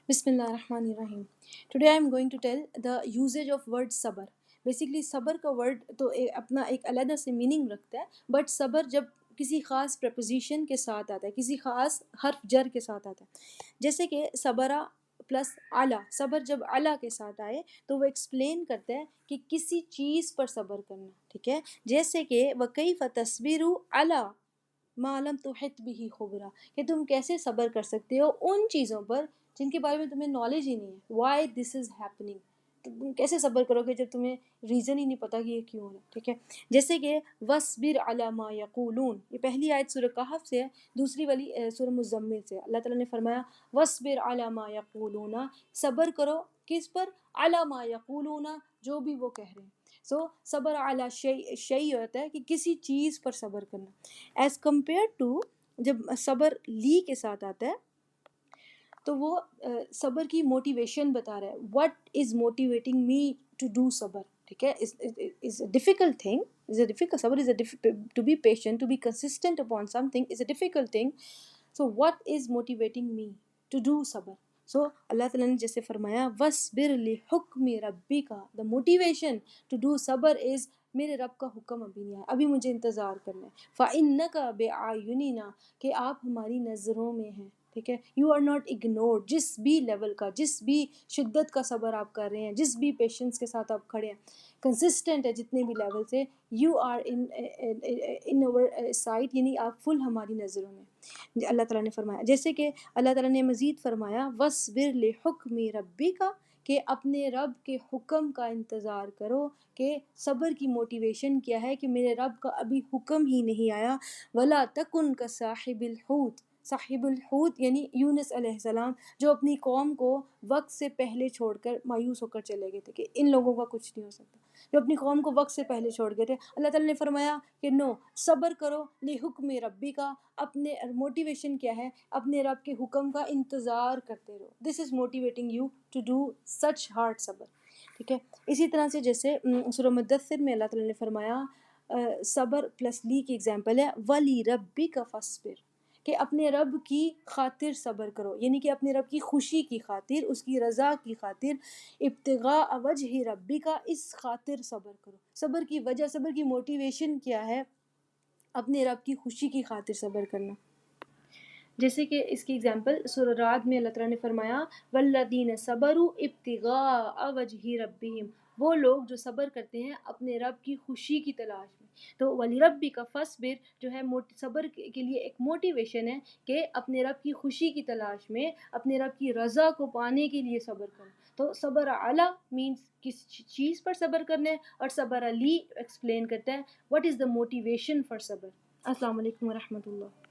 بسم اللہ الرحمن الرحیم. Today I am going to tell the usage of word صبر. بیسکلی صبر کا ورڈ تو اپنا ایک علیحدہ سے میننگ رکھتا ہے، بٹ صبر جب کسی خاص پریپوزیشن کے ساتھ آتا ہے، کسی خاص حرف جر کے ساتھ آتا ہے، جیسے کہ صبرا پلس اعلیٰ. صبر جب اعلیٰ کے ساتھ آئے تو وہ ایکسپلین کرتا ہے کہ کسی چیز پر صبر کرنا، ٹھیک ہے. جیسے کہ وَكَيْفَ تَصْبِرُ عَلَىٰ مَا لَمْ تُحِطْ بِهِ خُبْرًا، کہ تم کیسے صبر کر سکتے ہو ان چیزوں پر جن کے بارے میں تمہیں نالج ہی نہیں ہے. وائی دس از ہیپننگ، تم کیسے صبر کرو گے جب تمہیں ریزن ہی نہیں پتا کہ یہ کیوں ہو رہا ہے، ٹھیک ہے. جیسے کہ وَاصْبِرْ عَلَىٰ مَا يَقُولُونَ، یہ پہلی آیت سورہ کہف سے ہے، دوسری والی سورہ مزمل سے. اللہ تعالیٰ نے فرمایا وَاصْبِرْ عَلَىٰ مَا يَقُولُونَ، صبر کرو کس پر؟ عَلَىٰ مَا يَقُولُونَ، جو بھی وہ کہہ رہے ہیں. سو صبر علی شیء ہوتا ہے کہ کسی چیز پر صبر کرنا، ایز کمپیئر ٹو جب صبر لی کے ساتھ آتا ہے تو وہ صبر کی موٹیویشن بتا رہا ہے. What is motivating me to do صبر، ٹھیک ہے. Is a difficult thing, is a difficult صبر is a to be patient, to be consistent upon something is a difficult thing. So what is motivating me to do صبر؟ So اللہ تعالیٰ نے جیسے فرمایا وَاصْبِرْ لِحُکْمِ رَبِّکَ، دا موٹیویشن ٹو ڈو صبر از میرے رب کا حکم ابھی نہیں آیا، ابھی مجھے انتظار کرنا ہے. فَإِنَّكَ بِأَعْيُنِنَا، کہ آپ ہماری نظروں میں ہیں، ٹھیک ہے. You are not ignored. جس بھی لیول کا، جس بھی شدت کا صبر آپ کر رہے ہیں، جس بھی پیشنس کے ساتھ آپ کھڑے ہیں، کنسسٹنٹ ہے جتنے بھی لیول سے، you are in oversight, یعنی آپ فل ہماری نظروں میں. اللہ تعالیٰ نے فرمایا، جیسے کہ اللہ تعالیٰ نے مزید فرمایا وَاصْبِرْ لِحُکْمِ رَبِّکَ، کہ اپنے رب کے حکم کا انتظار کرو. کہ صبر کی موٹیویشن کیا ہے کہ میرے رب کا ابھی حکم ہی نہیں آیا. وَلَا تَكُنْ كَصَاحِبِ الْحُوتِ، صاحب الحوت یعنی یونس علیہ السلام، جو اپنی قوم کو وقت سے پہلے چھوڑ کر مایوس ہو کر چلے گئے تھے کہ ان لوگوں کا کچھ نہیں ہو سکتا، جو اپنی قوم کو وقت سے پہلے چھوڑ گئے تھے. اللہ تعالیٰ نے فرمایا کہ نو، صبر کرو لحکم ربی کا. اپنے موٹیویشن کیا ہے؟ اپنے رب کے حکم کا انتظار کرتے رہو. This is motivating you to do such hard صبر، ٹھیک ہے. اسی طرح سے جیسے سورہ مدثر میں اللہ تعالیٰ نے فرمایا صبر پلس لی کی ایگزامپل ہے وَلِرَبِّكَ فَاصْبِرْ، کہ اپنے رب کی خاطر صبر کرو، یعنی کہ اپنے رب کی خوشی کی خاطر، اس کی رضا کی خاطر، ابتغاء وجہ ربی کا، اس خاطر صبر کرو. صبر کی وجہ، صبر کی موٹیویشن کیا ہے؟ اپنے رب کی خوشی کی خاطر صبر کرنا. جیسے کہ اس کی ایگزامپل سورہ رعد میں اللہ تعالیٰ نے فرمایا والذین صبروا ابتغاء وجہ ربہم، وہ لوگ جو صبر کرتے ہیں اپنے رب کی خوشی کی تلاش میں. تو وَلِرَبِّكَ فَاصْبِرْ جو ہے صبر کے لیے ایک موٹیویشن ہے کہ اپنے رب کی خوشی کی تلاش میں، اپنے رب کی رضا کو پانے کے لیے صبر کرو. تو صبر علی مینس کس چیز پر صبر کرنا ہے، اور صبر علی ایکسپلین کرتا ہے what is the motivation for صبر. السلام علیکم ورحمۃ اللہ.